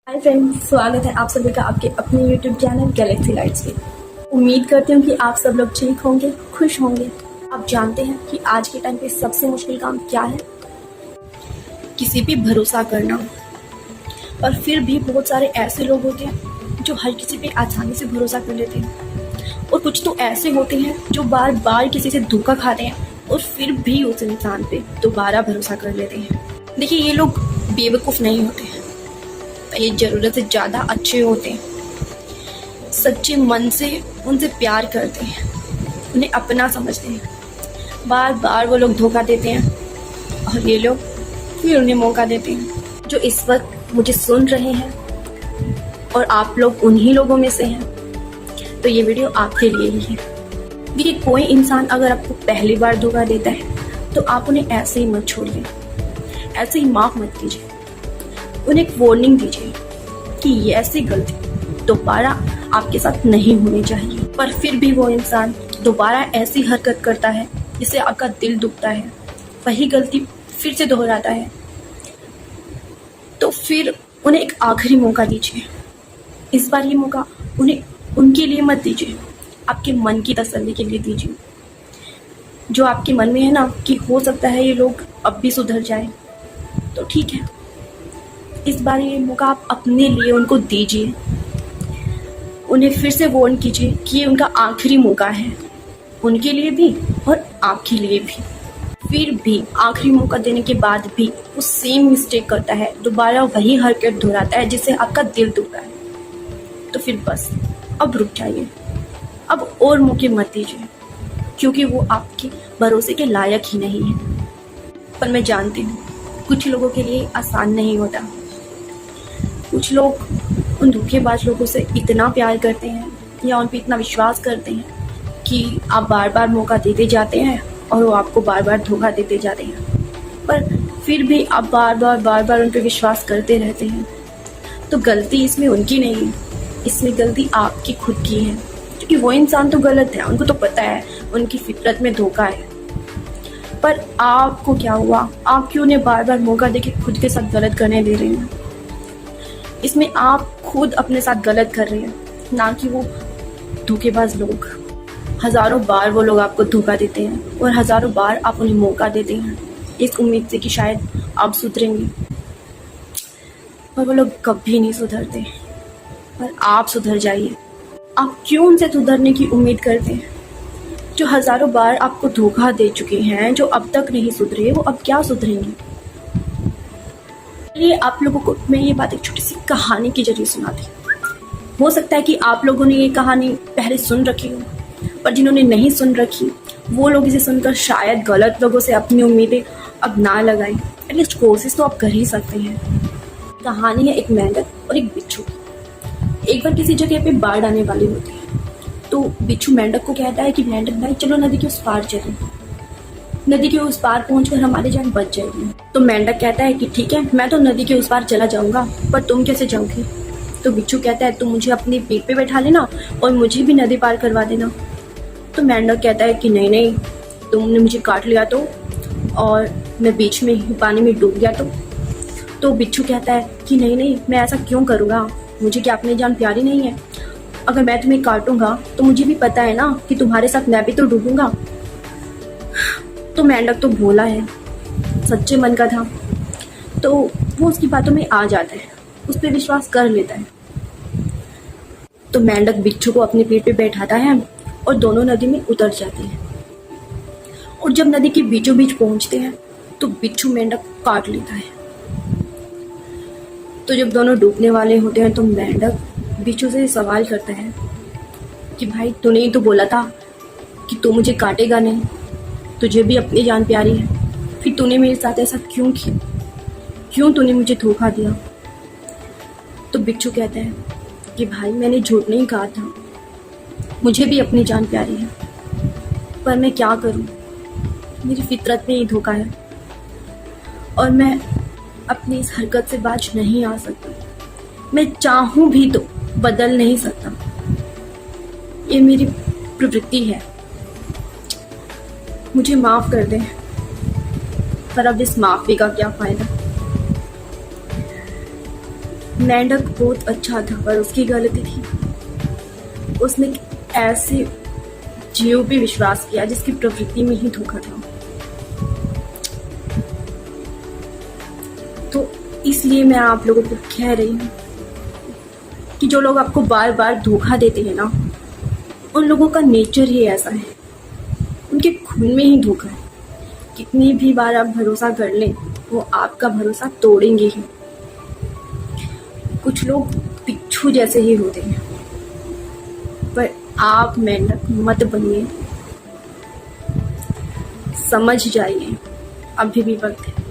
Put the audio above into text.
Hi friends, स्वागत है आप सभी का आपके अपने यूट्यूब चैनल गैलेक्सी लाइट्स में। उम्मीद करती हूँ कि आप सब लोग ठीक होंगे, खुश होंगे। आप जानते हैं कि आज के टाइम पे सबसे मुश्किल काम क्या है? किसी पे भरोसा करना। और फिर भी बहुत सारे ऐसे लोग होते हैं जो हर किसी पे आसानी से भरोसा कर लेते हैं, और कुछ तो ऐसे होते हैं जो बार बार किसी से धोखा खाते हैं और फिर भी उस इंसान पे दोबारा भरोसा कर लेते हैं। देखिए, ये लोग बेवकूफ़ नहीं होते हैं, ये ज़रूरत से ज़्यादा अच्छे होते हैं। सच्चे मन से उनसे प्यार करते हैं, उन्हें अपना समझते हैं। बार बार वो लोग धोखा देते हैं और ये लोग फिर उन्हें मौका देते हैं। जो इस वक्त मुझे सुन रहे हैं और आप लोग उन्हीं लोगों में से हैं, तो ये वीडियो आपके लिए ही है। देखिए, कोई इंसान अगर आपको पहली बार धोखा देता है तो आप उन्हें ऐसे ही मत छोड़िए, ऐसे ही माफ़ मत कीजिए। उन्हें एक वार्निंग दीजिए कि ये ऐसी गलती दोबारा आपके साथ नहीं होनी चाहिए। पर फिर भी वो इंसान दोबारा ऐसी हरकत करता है जिससे आपका दिल दुखता है, वही गलती फिर से दोहराता है, तो फिर उन्हें एक आखिरी मौका दीजिए। इस बार ये मौका उन्हें उनके लिए मत दीजिए, आपके मन की तसल्ली के लिए दीजिए। जो आपके मन में है ना कि हो सकता है ये लोग अब भी सुधर जाए, तो ठीक है, इस बार ये मौका आप अपने लिए उनको दीजिए। उन्हें फिर से वार्न कीजिए कि ये उनका आखिरी मौका है, उनके लिए भी और आपके लिए भी। फिर भी आखिरी मौका देने के बाद भी वो सेम मिस्टेक करता है, दोबारा वही हरकत दोहराता है जिससे आपका दिल दुखता है, तो फिर बस अब रुक जाइए, अब और मौके मत दीजिए, क्योंकि वो आपके भरोसे के लायक ही नहीं है। पर मैं जानती हूँ कुछ लोगों के लिए आसान नहीं होता। कुछ लोग उन धोखेबाज लोगों से इतना प्यार करते हैं या उन पर इतना विश्वास करते हैं कि आप बार बार मौका देते जाते हैं और वो आपको बार बार धोखा देते जाते हैं, पर फिर भी आप बार बार उन पर विश्वास करते रहते हैं। तो गलती इसमें उनकी नहीं है, इसमें गलती आपकी खुद की है, क्योंकि वो इंसान तो गलत है, उनको तो पता है उनकी फितरत में धोखा है। पर आपको क्या हुआ? आप क्यों उन्हें बार बार मौका देके खुद के साथ गलत करने दे रहे हैं? इसमें आप खुद अपने साथ गलत कर रहे हैं, ना कि वो धोखेबाज लोग। हज़ारों बार वो लोग आपको धोखा देते हैं और हज़ारों बार आप उन्हें मौका देते हैं इस उम्मीद से कि शायद आप सुधरेंगे, पर वो लोग कभी नहीं सुधरते। पर आप सुधर जाइए। आप क्यों उनसे सुधरने की उम्मीद करते हैं? जो हज़ारों बार आपको धोखा दे चुके हैं, जो अब तक नहीं सुधरे, वो अब क्या सुधरेंगे? चलिए, आप लोगों को मैं ये बात एक छोटी सी कहानी के जरिए सुनाती हूँ। हो सकता है कि आप लोगों ने ये कहानी पहले सुन रखी हो, पर जिन्होंने नहीं सुन रखी वो लोग इसे सुनकर शायद गलत लोगों से अपनी उम्मीदें अब ना लगाएं। एटलीस्ट कोशिश तो आप कर ही सकते हैं। कहानी है एक मेंढक और एक बिच्छू की। एक बार किसी जगह पे बाढ़ आने वाली होती है, तो बिच्छू मेंढक को कहता है कि मेंढक भाई, चलो नदी के उस पार चलें, नदी के उस पार पहुंचकर हमारी जान बच जाएगी। तो मेंढक कहता है कि ठीक है, मैं तो नदी के उस पार चला जाऊंगा, पर तुम कैसे जाओगी? तो बिच्छू कहता है, तुम मुझे अपनी पीठ पे बैठा लेना और मुझे भी नदी पार करवा देना। तो मेंढक कहता है कि नहीं नहीं, तुमने मुझे काट लिया तो, और मैं बीच में ही पानी में डूब गया तो बिच्छू कहता है कि नहीं नहीं, मैं ऐसा क्यों करूँगा, मुझे क्या अपनी जान प्यारी नहीं है? अगर मैं तुम्हें काटूंगा तो मुझे भी पता है ना कि तुम्हारे साथ मैं भी तो डूबूंगा। तो मेंढक तो भोला है, सच्चे मन का था, तो वो उसकी बातों में आ जाता है, उस पर विश्वास कर लेता है। तो मेंढक बिच्छू को अपने पेट पे बैठाता है और दोनों नदी में उतर जाते हैं। और जब नदी के बीचों बीच पहुंचते हैं तो बिच्छू मेंढक काट लेता है। तो जब दोनों डूबने वाले होते हैं तो मेंढक बिच्छू से सवाल करता है कि भाई, तूने ही तो बोला था कि तू मुझे काटेगा नहीं, तुझे भी अपनी जान प्यारी है, फिर तूने मेरे साथ ऐसा क्यों किया? क्यों तूने मुझे धोखा दिया? तो बिच्छू कहता है कि भाई, मैंने झूठ नहीं कहा था, मुझे भी अपनी जान प्यारी है, पर मैं क्या करूं, मेरी फितरत में ही धोखा है और मैं अपनी इस हरकत से बाज नहीं आ सकता। मैं चाहूं भी तो बदल नहीं सकता, ये मेरी प्रवृत्ति है, मुझे माफ़ कर दें। पर अब इस माफ़ी का क्या फ़ायदा? मेंढक बहुत अच्छा था पर उसकी गलती थी, उसने ऐसे जीव पे विश्वास किया जिसकी प्रवृत्ति में ही धोखा था। तो इसलिए मैं आप लोगों को कह रही हूँ कि जो लोग आपको बार बार धोखा देते हैं ना, उन लोगों का नेचर ही ऐसा है, उनके खून में ही धोखा है। कितनी भी बार आप भरोसा कर लें, वो आपका भरोसा तोड़ेंगे ही। कुछ लोग बिच्छू जैसे ही होते हैं, पर आप मेंढक मत बनिए, समझ जाइए, अभी भी वक्त है।